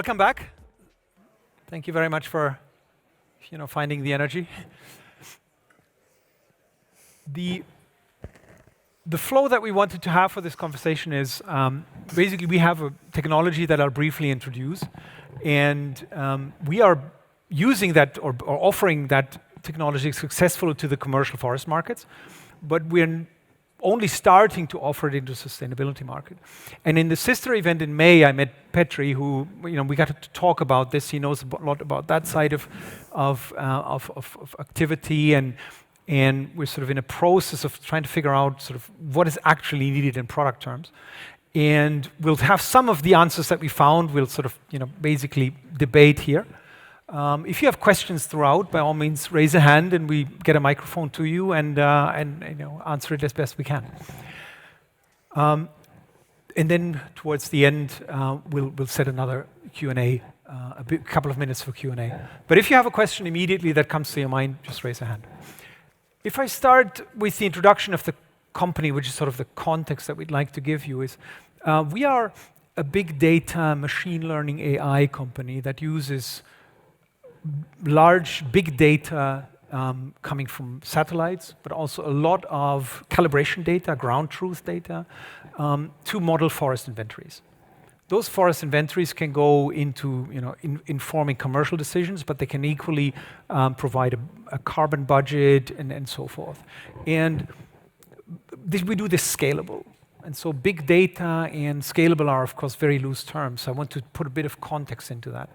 welcome back. Thank you very much for, finding the energy. The flow that we wanted to have for this conversation is basically we have a technology that I'll briefly introduce, and we are using that or offering that technology successfully to the commercial forest markets, but we're only starting to offer it into the sustainability market. And in the sister event in May, I met Petri, who we got to talk about this. He knows a lot about that side of activity, and we're sort of in a process of trying to figure out sort of what is actually needed in product terms. And we'll have some of the answers that we found. We'll sort of basically debate here. If you have questions throughout, by all means, raise a hand and we get a microphone to you and answer it as best we can. And then towards the end, we'll set another Q&A, a couple of minutes for Q&A. But if you have a question immediately that comes to your mind, just raise a hand. If I start with the introduction of the company, which is sort of the context that we'd like to give you, is we are a big data, machine learning AI company that uses large big data coming from satellites, but also a lot of calibration data, ground truth data, to model forest inventories. Those forest inventories can go into informing commercial decisions, but they can equally provide a carbon budget and so forth. And we do this scalable. And so big data and scalable are, of course, very loose terms. I want to put a bit of context into that.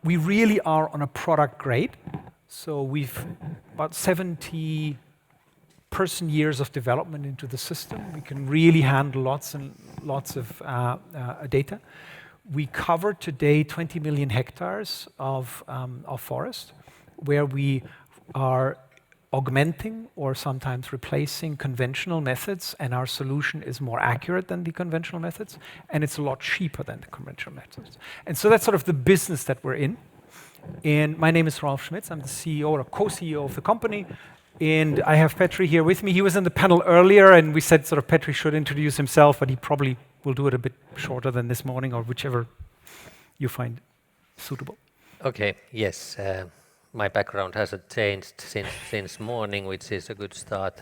We really are on a product grade. So we've about 70 person years of development into the system. We can really handle lots and lots of data. We cover today 20 million hectares of forest, where we are augmenting or sometimes replacing conventional methods, and our solution is more accurate than the conventional methods, and it's a lot cheaper than the conventional methods. And so that's sort of the business that we're in. And my name is Ralf Schmitz. I'm the CEO or co-CEO of the company, and I have Petri here with me. He was in the panel earlier, and we said sort of Petri should introduce himself, but he probably will do it a bit shorter than this morning, or whichever you find suitable. Okay, yes. My background hasn't changed since morning, which is a good start.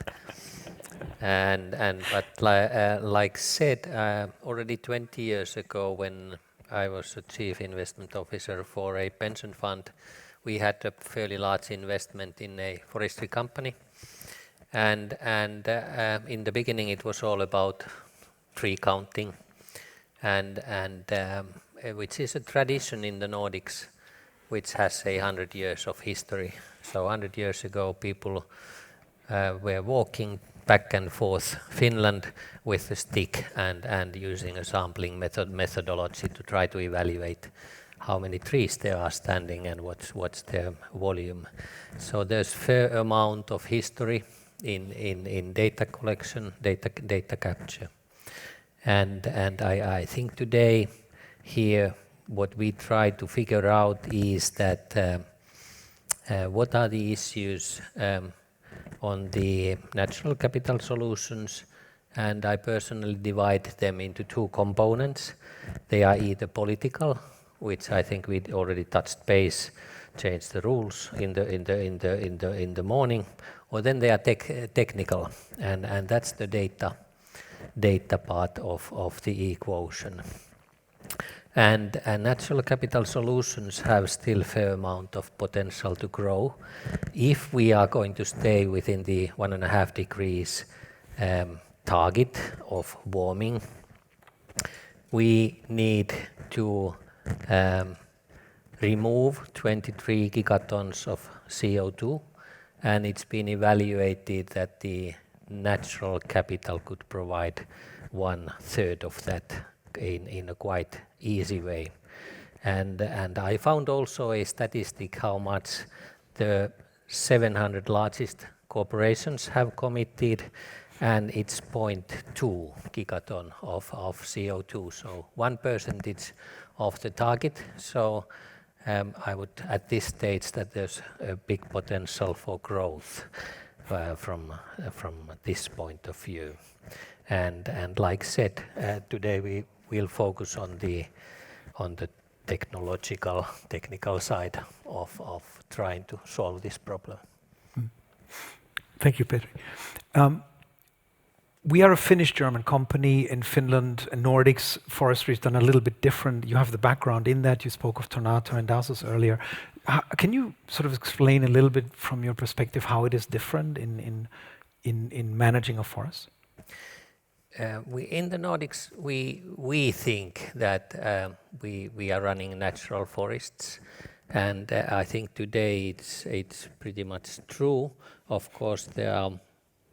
But like said, already 20 years ago, when I was the chief investment officer for a pension fund, we had a fairly large investment in a forestry company, and in the beginning it was all about tree counting, and which is a tradition in the Nordics, which has 100 years of history. So 100 years ago, people were walking back and forth Finland with a stick and using a sampling methodology to try to evaluate how many trees there are standing and what's their volume. So there's fair amount of history in data collection, data capture, and I think today here, what we try to figure out is that what are the issues on the natural capital solutions, and I personally divide them into two components. They are either political, which I think we already touched base, changed the rules in the morning, or then they are technical, and that's the data part of the equation. And natural capital solutions have still a fair amount of potential to grow. If we are going to stay within the 1.5 degrees target of warming, we need to remove 23 gigatons of CO2, and it's been evaluated that the natural capital could provide 1/3 of that in a quite easy way. And I found also a statistic how much the 700 largest corporations have committed, and it's 0.2 gigaton of CO2, so 1% of the target. So I would at this stage that there's a big potential for growth from this point of view. And like said, today we will focus on the technical side of trying to solve this problem. Thank you, Petri. We are a Finnish-German company. In Finland and Nordics, forestry is done a little bit different. You have the background in that. You spoke of Tornator and Dasos earlier. Can you sort of explain a little bit from your perspective how it is different in managing a forest? In the Nordics, we think that we are running natural forests, and I think today it's pretty much true. Of course, there are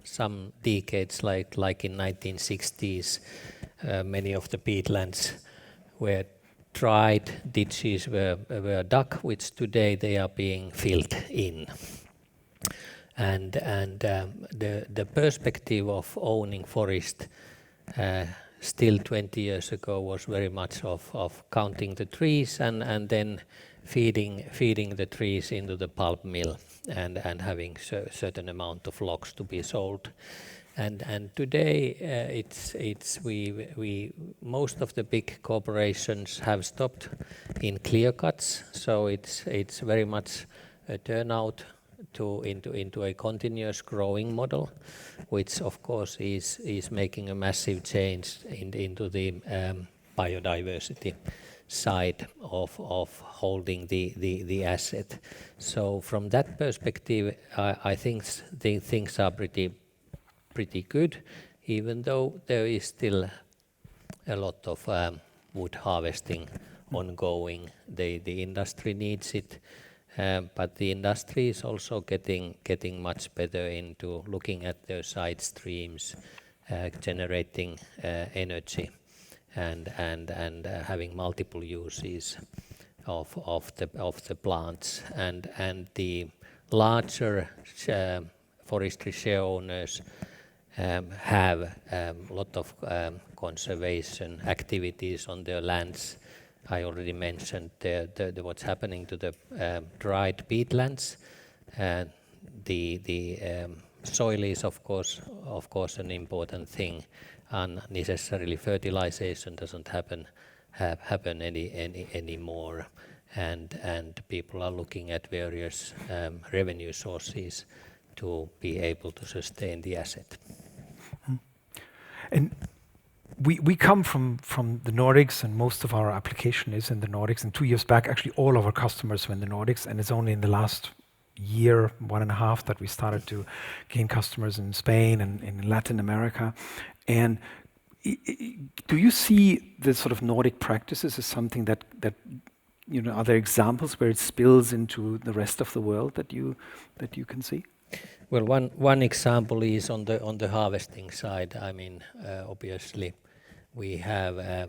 some decades, like in 1960s, many of the peatlands were dried, ditches were dug, which today they are being filled in. And the perspective of owning forest still 20 years ago was very much of counting the trees and then feeding the trees into the pulp mill and having certain amount of logs to be sold. And today we most of the big corporations have stopped in clear cuts, so it's very much a turnout into a continuous growing model, which of course is making a massive change into the biodiversity side of holding the asset. So from that perspective, I think the things are pretty good, even though there is still a lot of wood harvesting ongoing. The industry needs it, but the industry is also getting much better into looking at their side streams, generating energy, and having multiple uses of the plants, and the larger forestry share owners have a lot of conservation activities on their lands. I already mentioned what's happening to the dried peatlands. The soil is of course an important thing. Unnecessarily fertilization doesn't happen anymore, and people are looking at various revenue sources to be able to sustain the asset. And we come from the Nordics, and most of our application is in the Nordics. And 2 years back, actually all of our customers were in the Nordics, and it's only in the last year, 1.5, that we started to gain customers in Spain and in Latin America. And do you see the sort of Nordic practices as something that are there examples where it spills into the rest of the world that you can see? Well, one example is on the harvesting side. I mean, obviously, we have a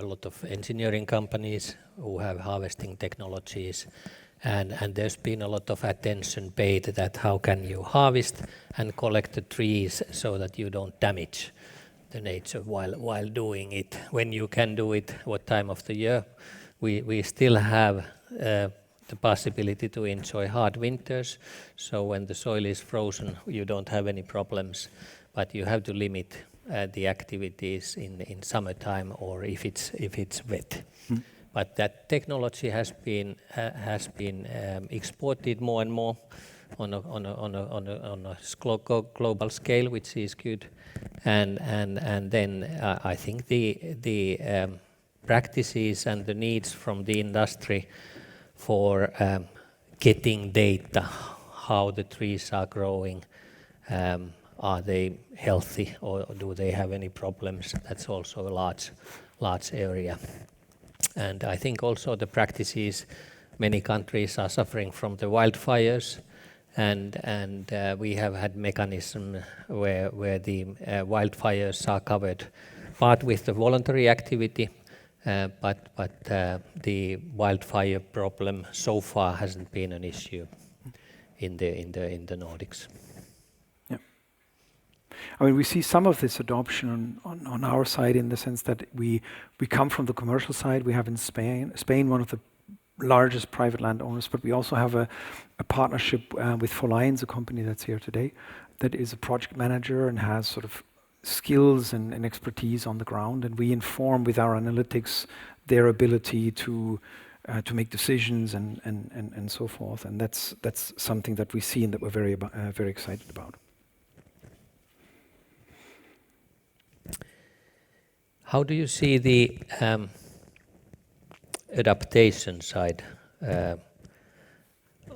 lot of engineering companies who have harvesting technologies, and there's been a lot of attention paid that how can you harvest and collect the trees so that you don't damage the nature while doing it. When you can do it, what time of the year? We still have the possibility to enjoy hard winters, so when the soil is frozen you don't have any problems, but you have to limit the activities in summertime or if it's wet. But that technology has been exported more and more on a global scale, which is good, and then I think the practices and the needs from the industry for getting data, how the trees are growing, are they healthy or do they have any problems? That's also a large area. And I think also the practices, many countries are suffering from the wildfires, and we have had mechanism where the wildfires are covered part with the voluntary activity, but the wildfire problem so far hasn't been an issue in the Nordics. Yeah, I mean, we see some of this adoption on our side in the sense that we come from the commercial side. We have in Spain one of the largest private landowners, but we also have a partnership with 4 Lions, a company that's here today, that is a project manager and has sort of skills and expertise on the ground, and we inform with our analytics their ability to make decisions and so forth. And that's something that we see and that we're very excited about. How do you see the adaptation side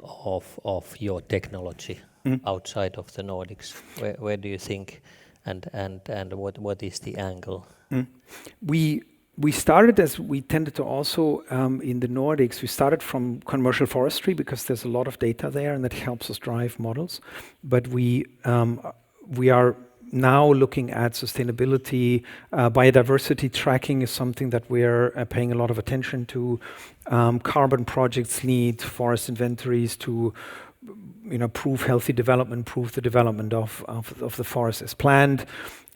of your technology outside of the Nordics? Where do you think, and what is the angle? We started, as we tended to also in the Nordics, we started from commercial forestry because there's a lot of data there and that helps us drive models. But we are now looking at sustainability. Biodiversity tracking is something that we're paying a lot of attention to. Carbon projects need forest inventories to prove healthy development, prove the development of the forest as planned.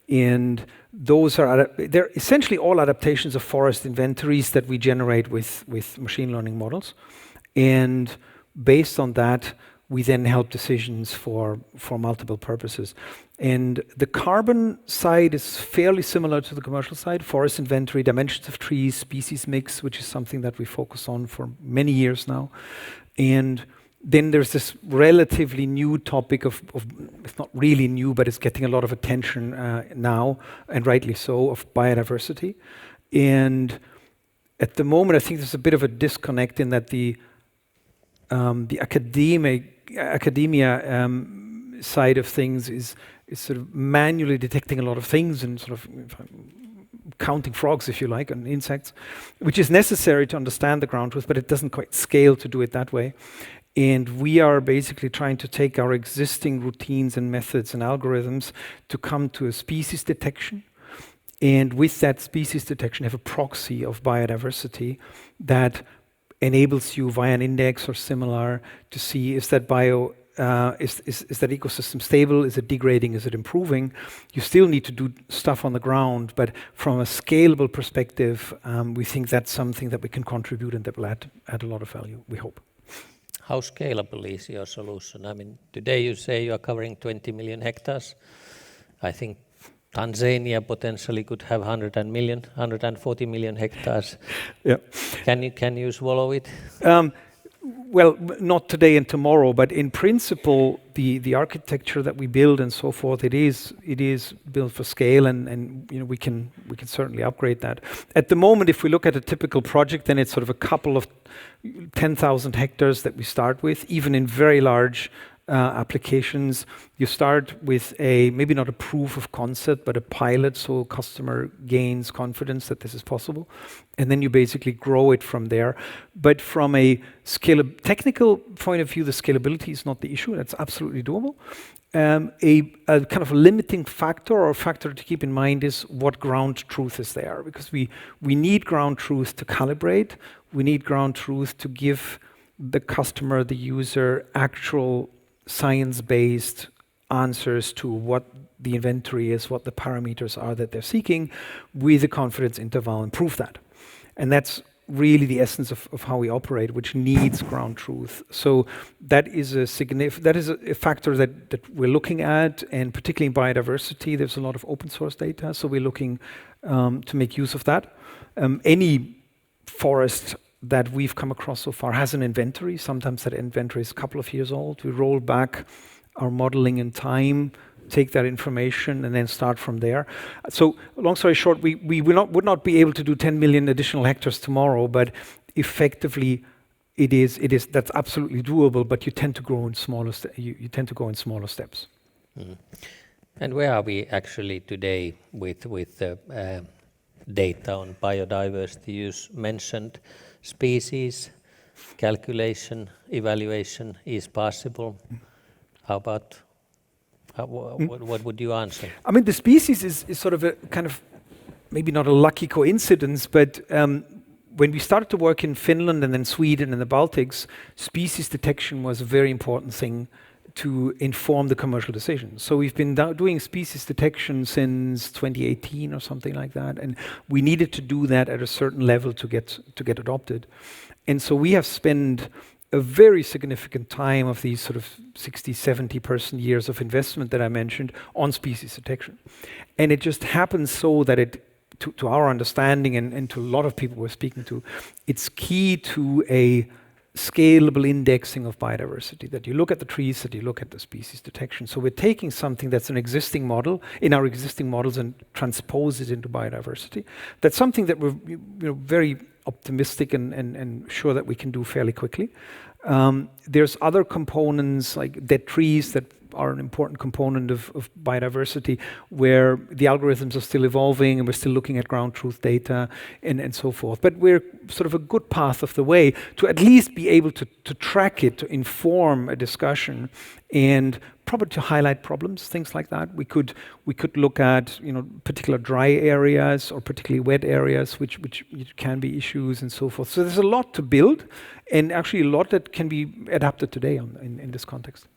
And those they're essentially all adaptations of forest inventories that we generate with machine learning models. And based on that, we then help decisions for multiple purposes. And the carbon side is fairly similar to the commercial side. Forest inventory, dimensions of trees, species mix, which is something that we focus on for many years now. And then there's this relatively new topic of it's not really new, but it's getting a lot of attention now, and rightly so, of biodiversity. And at the moment, I think there's a bit of a disconnect in that the academia side of things is sort of manually detecting a lot of things and sort of counting frogs, if you like, and insects, which is necessary to understand the ground truth, but it doesn't quite scale to do it that way. And we are basically trying to take our existing routines and methods and algorithms to come to a species detection. And with that species detection, have a proxy of biodiversity that enables you via an index or similar to see is that is that ecosystem stable? Is it degrading? Is it improving? You still need to do stuff on the ground, but from a scalable perspective, we think that's something that we can contribute and that will add a lot of value, we hope. How scalable is your solution? I mean, today you say you are covering 20 million hectares. I think Tanzania potentially could have 140 million hectares. Yeah. Can you swallow it? Well, not today and tomorrow, but in principle, the architecture that we build and so forth, it is built for scale, and we can certainly upgrade that. At the moment, if we look at a typical project, then it's sort of a couple of 10,000 hectares that we start with. Even in very large applications, you start with maybe not a proof of concept, but a pilot, so customer gains confidence that this is possible, and then you basically grow it from there. But from a technical point of view, the scalability is not the issue. That's absolutely doable. A kind of limiting factor or factor to keep in mind is what ground truth is there, because we need ground truth to calibrate. We need ground truth to give the customer, the user, actual science-based answers to what the inventory is, what the parameters are that they're seeking, with a confidence interval, and prove that. And that's really the essence of how we operate, which needs ground truth. So that is a factor that we're looking at, and particularly in biodiversity, there's a lot of open source data, so we're looking to make use of that. Any forest that we've come across so far has an inventory. Sometimes that inventory is a couple of years old. We roll back our modeling in time, take that information, and then start from there. So long story short, we would not be able to do 10 million additional hectares tomorrow, but effectively that's absolutely doable, but you tend to grow in smaller steps. Mm. And where are we actually today with the data on biodiversity? You mentioned species calculation, evaluation is possible. How about what would you answer? I mean, the species is sort of a kind of maybe not a lucky coincidence, but when we started to work in Finland and then Sweden and the Baltics, species detection was a very important thing to inform the commercial decisions. So we've been doing species detection since 2018 or something like that, and we needed to do that at a certain level to get adopted. And so we have spent a very significant time of these sort of 60, 70 person years of investment that I mentioned on species detection. And it just happens so that it, to our understanding and to a lot of people we're speaking to, it's key to a scalable indexing of biodiversity, that you look at the trees, that you look at the species detection. So we're taking something that's an existing model in our existing models and transpose it into biodiversity. That's something that we're very optimistic and sure that we can do fairly quickly. There's other components like dead trees that are an important component of biodiversity, where the algorithms are still evolving and we're still looking at ground truth data and so forth. But we're sort of a good path of the way to at least be able to track it, to inform a discussion, and probably to highlight problems, things like that. We could look at particular dry areas or particularly wet areas, which can be issues and so forth. So there's a lot to build, and actually a lot that can be adapted today in this context.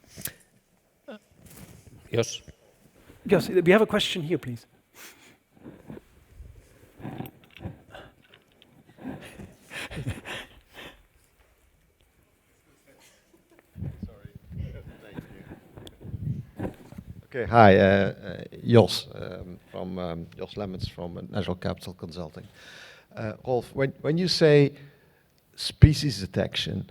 Yes. Yes, we have a question here, please. Okay, hi, Jos from Jos Lemmens from Natural Capital Consulting. Rolf, when you say species detection,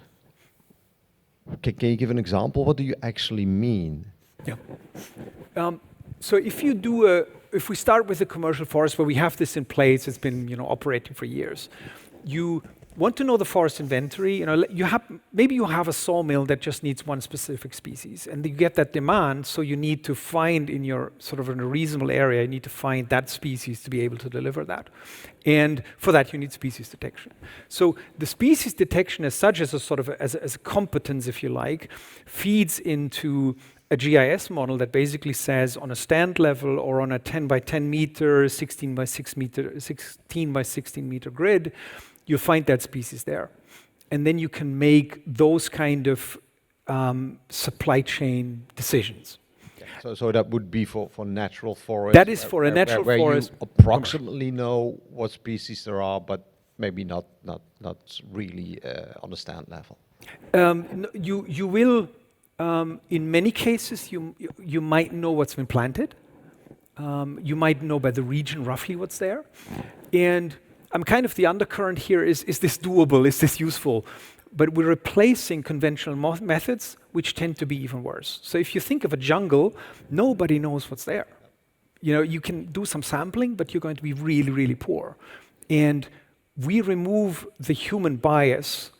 can you give an example? What do you actually mean? Yeah. So if we start with the commercial forest where we have this in place, it's been operating for years. You want to know the forest inventory. Maybe you have a sawmill that just needs one specific species, and you get that demand. So you need to find in your sort of in a reasonable area, you need to find that species to be able to deliver that. And for that, you need species detection. So the species detection as such, as a sort of as a competence, if you like, feeds into a GIS model that basically says on a stand level or on a 10 by 10 meter, 16 by 16 meter grid, you find that species there. And then you can make those kind of supply chain decisions. So that would be for natural forest. That is for a natural where forest. You approximately know what species there are, but maybe not really on the stand level. You will. In many cases, you might know what's been planted. You might know by the region roughly what's there. And I'm kind of the undercurrent here is this doable? Is this useful? But we're replacing conventional methods, which tend to be even worse. So if you think of a jungle, nobody knows what's there. You can do some sampling, but you're going to be really, really poor. And we remove the human bias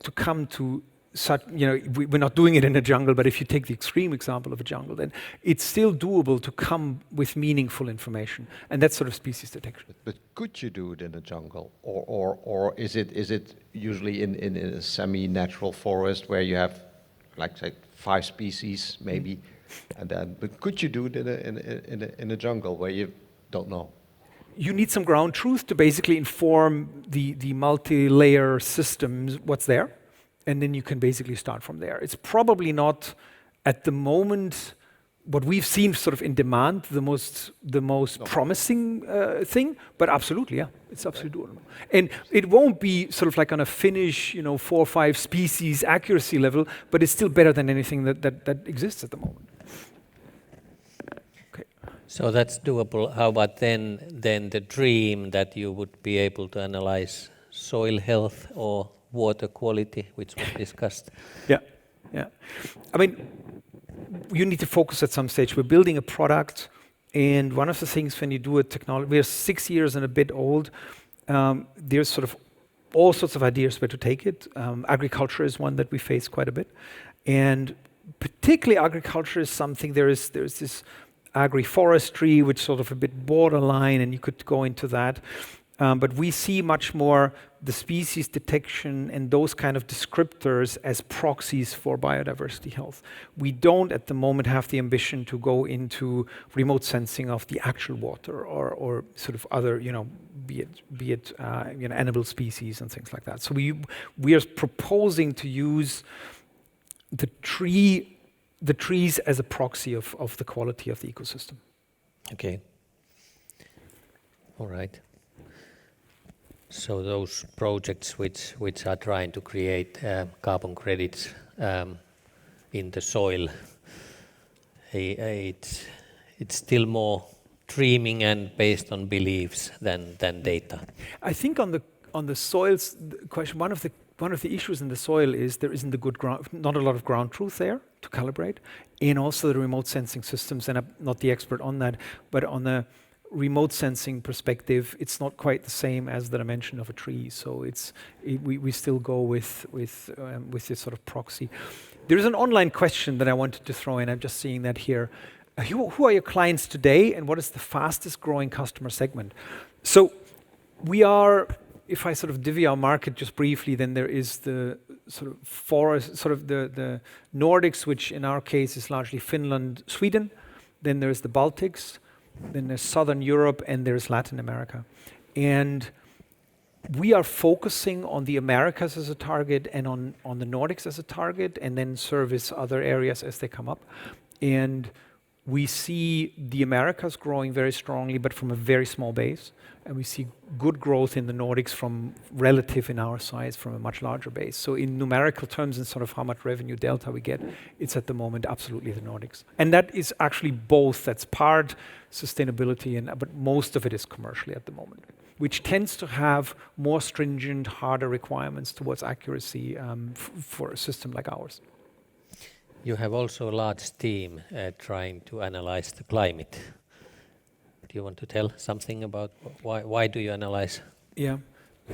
to come to such, we're not doing it in a jungle, but if you take the extreme example of a jungle, then it's still doable to come with meaningful information, and that's sort of species detection. But could you do it in a jungle, or is it usually in a semi-natural forest where you have, like say, 5 species maybe, and then? But could you do it in a jungle where you don't know? You need some ground truth to basically inform the multi-layer systems what's there. And then you can basically start from there. It's probably not, at the moment, what we've seen sort of in demand, the most promising thing, but absolutely, yeah, it's absolutely doable. And it won't be sort of like on a Finnish, 4 or 5 species accuracy level, but it's still better than anything that exists at the moment. Okay. So that's doable. How about then the dream that you would be able to analyze soil health or water quality, which was discussed? Yeah. I mean, you need to focus at some stage. We're building a product, and one of the things when you do a technology, we're 6 years and a bit old, there's sort of all sorts of ideas where to take it. Agriculture is one that we face quite a bit. And particularly agriculture is something, there's this agri-forestry, which sort of a bit borderline, and you could go into that. But we see much more the species detection and those kind of descriptors as proxies for biodiversity health. We don't at the moment have the ambition to go into remote sensing of the actual water or sort of other, be it animal species and things like that. So we are proposing to use the trees as a proxy of the quality of the ecosystem. Okay. All right. So those projects which are trying to create carbon credits in the soil, it's still more dreaming and based on beliefs than data. I think on the soils question, one of the issues in the soil is there isn't not a lot of ground truth there to calibrate, and also the remote sensing systems. And I'm not the expert on that, but on the remote sensing perspective, it's not quite the same as the dimension of a tree. So we still go with this sort of proxy. There is an online question that I wanted to throw in. I'm just seeing that here. Who are your clients today, and what is the fastest growing customer segment? So we are, if I sort of divvy our market just briefly, then there is the sort of forest, sort of the Nordics, which in our case is largely Finland, Sweden. Then there's the Baltics, then there's Southern Europe, and there's Latin America. And we are focusing on the Americas as a target and on the Nordics as a target, and then service other areas as they come up. And we see the Americas growing very strongly, but from a very small base. And we see good growth in the Nordics from relative in our size from a much larger base. So in numerical terms and sort of how much revenue delta we get, it's at the moment absolutely the Nordics. And that is actually both. That's part sustainability, but most of it is commercially at the moment, which tends to have more stringent, harder requirements towards accuracy for a system like ours. You have also a large team trying to analyze the climate. Do you want to tell something about why do you analyze? Yeah,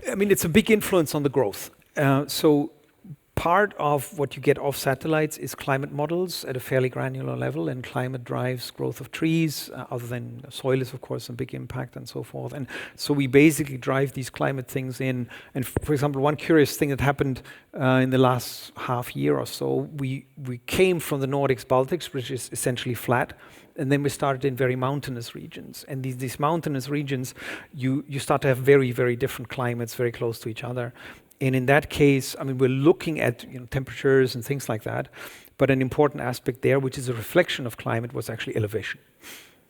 I mean, it's a big influence on the growth. So part of what you get off satellites is climate models at a fairly granular level, and climate drives growth of trees, other than soil is of course a big impact and so forth. And so we basically drive these climate things in. And for example, one curious thing that happened in the last half year or so, we came from the Nordics, Baltics, which is essentially flat. And then we started in very mountainous regions. And these mountainous regions, you start to have very, very different climates very close to each other. And in that case, I mean, we're looking at temperatures and things like that. But an important aspect there, which is a reflection of climate, was actually elevation.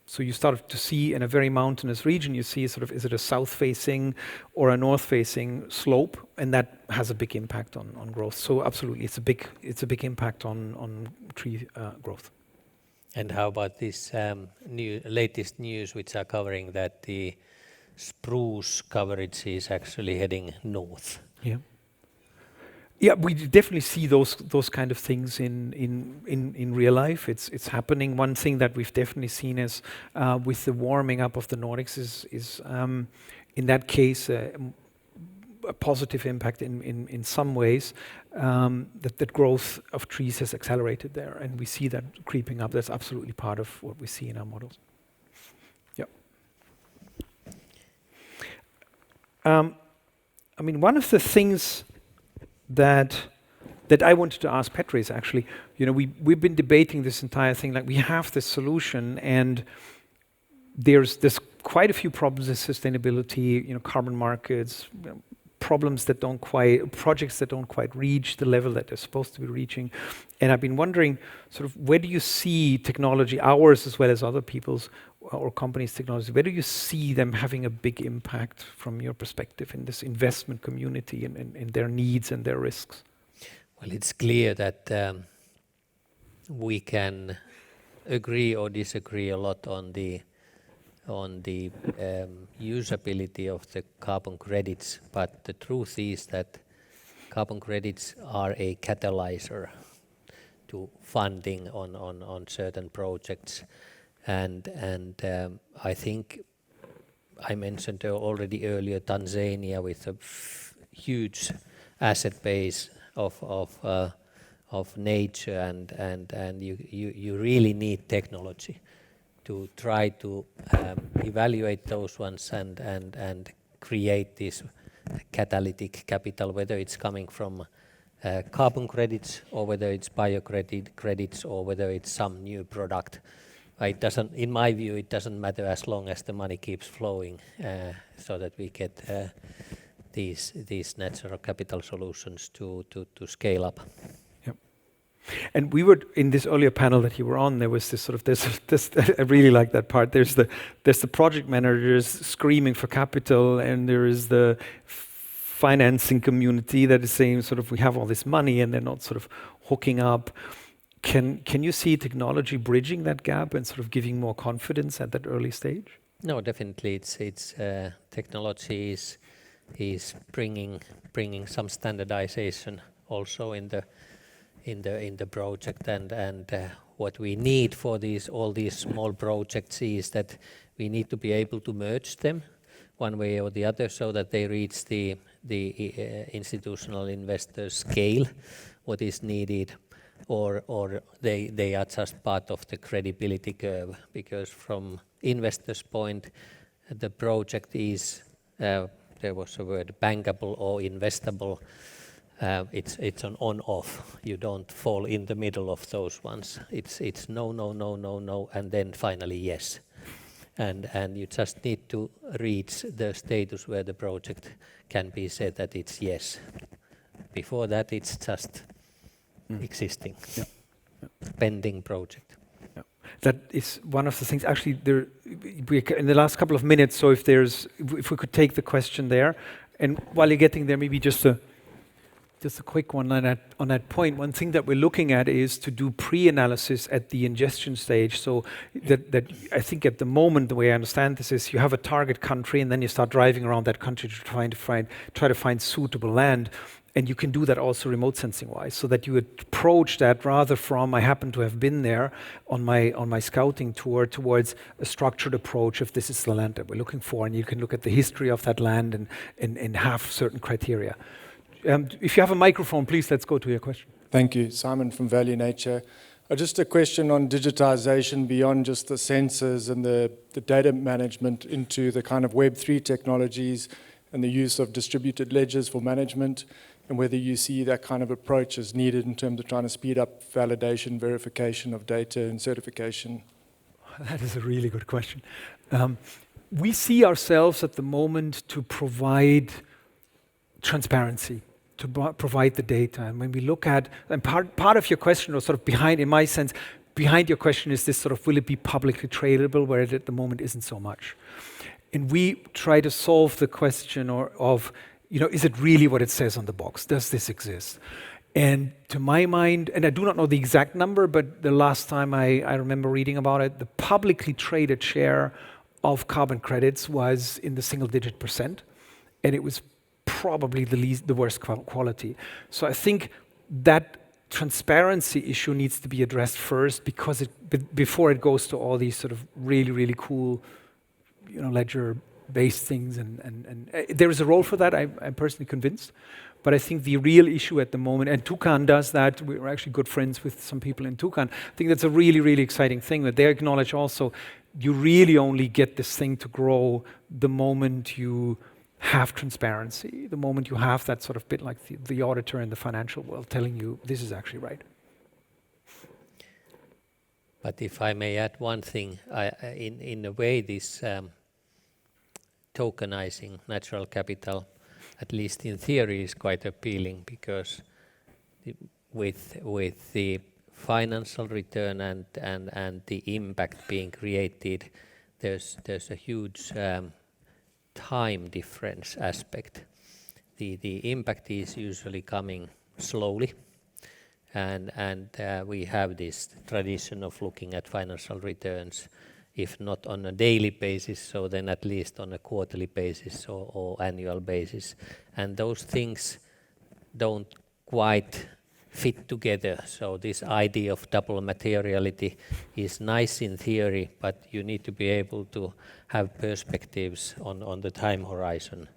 So you start to see in a very mountainous region, you see sort of, is it a south-facing or a north-facing slope? And that has a big impact on growth. So absolutely, it's a big impact on tree growth. And how about this latest news which are covering that the spruce coverage is actually heading north? Yeah. Yeah, we definitely see those kind of things in real life. It's happening. One thing that we've definitely seen is with the warming up of the Nordics is in that case a positive impact in some ways, that growth of trees has accelerated there, and we see that creeping up. That's absolutely part of what we see in our models. Yeah. I mean, one of the things that I wanted to ask Petri is actually, we've been debating this entire thing. Like, we have this solution, and there's quite a few problems in sustainability. Carbon markets. Projects that don't quite reach the level that they're supposed to be reaching. And I've been wondering, sort of, where do you see technology, ours as well as other people's or companies' technology, where do you see them having a big impact from your perspective in this investment community and in their needs and their risks? Well, it's clear that we can agree or disagree a lot on the usability of the carbon credits, but the truth is that carbon credits are a catalyzer to funding on certain projects, and I think I mentioned already earlier Tanzania with a huge asset base of nature, and you really need technology to try to evaluate those ones and create this catalytic capital, whether it's coming from carbon credits or whether it's credits or whether it's some new product. It doesn't, in my view, it doesn't matter as long as the money keeps flowing, so that we get these natural capital solutions to scale up. Yep. And we were in this earlier panel that you were on. There was this sort of this. I really like that part. There's the project managers screaming for capital, and there is the financing community that is saying sort of we have all this money, and they're not sort of hooking up. Can you see technology bridging that gap and sort of giving more confidence at that early stage? No, definitely. It's technology is bringing some standardization also in the project, and what we need for all these small projects is that we need to be able to merge them one way or the other so that they reach the institutional investor scale what is needed, or they are just part of the credibility curve, because from investors' point the project is there was a word bankable or investable. It's an on-off. You don't fall in the middle of those ones. It's no, and then finally yes. And you just need to reach the status where the project can be said that it's yes. Before that, it's just existing, pending project. Yeah. That is one of the things. Actually, in the last couple of minutes. So if we could take the question there, and while you're getting there, maybe just a quick one on that point. One thing that we're looking at is to do pre-analysis at the ingestion stage. So that I think at the moment, the way I understand this is you have a target country, and then you start driving around that country to try to find suitable land. And you can do that also remote sensing wise, so that you approach that rather from I happen to have been there on my scouting tour towards a structured approach if this is the land that we're looking for, and you can look at the history of that land and have certain criteria. If you have a microphone, please, let's go to your question. Thank you. Simon from Value Nature. Just a question on digitization beyond just the sensors and the data management into the kind of Web3 technologies and the use of distributed ledgers for management, and whether you see that kind of approach as needed in terms of trying to speed up validation, verification of data and certification. That is a really good question. We see ourselves at the moment to provide transparency, to provide the data. And when we look at, and part of your question, or sort of behind, in my sense, behind your question is this sort of, will it be publicly tradable, where it at the moment isn't so much. And we try to solve the question of, is it really what it says on the box? Does this exist? And to my mind, and I do not know the exact number, but the last time I remember reading about it, the publicly traded share of carbon credits was in the single-digit %, and it was probably the worst quality. So I think that transparency issue needs to be addressed first, because before it goes to all these sort of really, really cool, ledger-based things, and there is a role for that. I'm personally convinced, but I think the real issue at the moment, and Toucan does that. We're actually good friends with some people in Toucan. I think that's a really, really exciting thing that they acknowledge also. You really only get this thing to grow the moment you have transparency, the moment you have that sort of bit like the auditor in the financial world telling you this is actually right. But if I may add one thing, in a way this tokenizing natural capital, at least in theory, is quite appealing, because with the financial return and the impact being created, there's a huge time difference aspect. The impact is usually coming slowly, and we have this tradition of looking at financial returns, if not on a daily basis, so then at least on a quarterly basis or annual basis. And those things don't quite fit together. So this idea of double materiality is nice in theory, but you need to be able to have perspectives on the time horizon.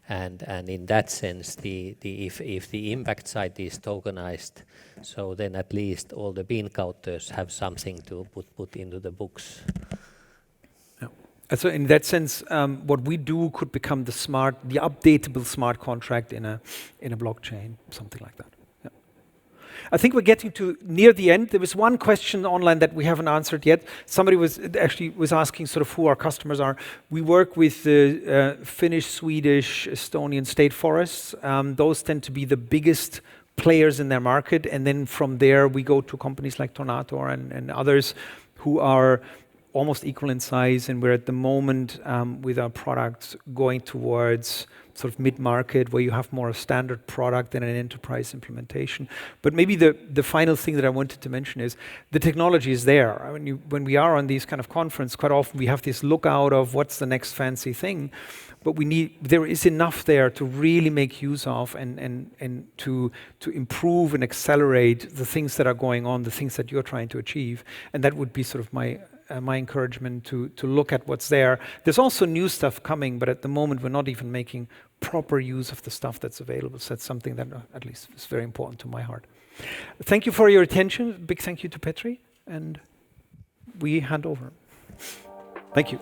And in that sense, if the impact side is tokenized, so then at least all the bean counters have something to put into the books. So in that sense, what we do could become the updatable smart contract in a blockchain, something like that. Yeah. I think we're getting to near the end. There was one question online that we haven't answered yet. Somebody was asking sort of who our customers are. We work with the Finnish, Swedish, Estonian state forests. Those tend to be the biggest players in their market, and then from there we go to companies like Tornator and others who are almost equal in size, and we're at the moment with our products going towards sort of mid-market, where you have more a standard product than an enterprise implementation. But maybe the final thing that I wanted to mention is the technology is there. I mean, when we are on these kind of conference, quite often we have this lookout of what's the next fancy thing, but there is enough there to really make use of and to improve and accelerate the things that are going on, the things that you're trying to achieve. And that would be sort of my encouragement to look at what's there. There's also new stuff coming, but at the moment we're not even making proper use of the stuff that's available. So that's something that at least is very important to my heart. Thank you for your attention. Big thank you to Petri, and we hand over. Thank you.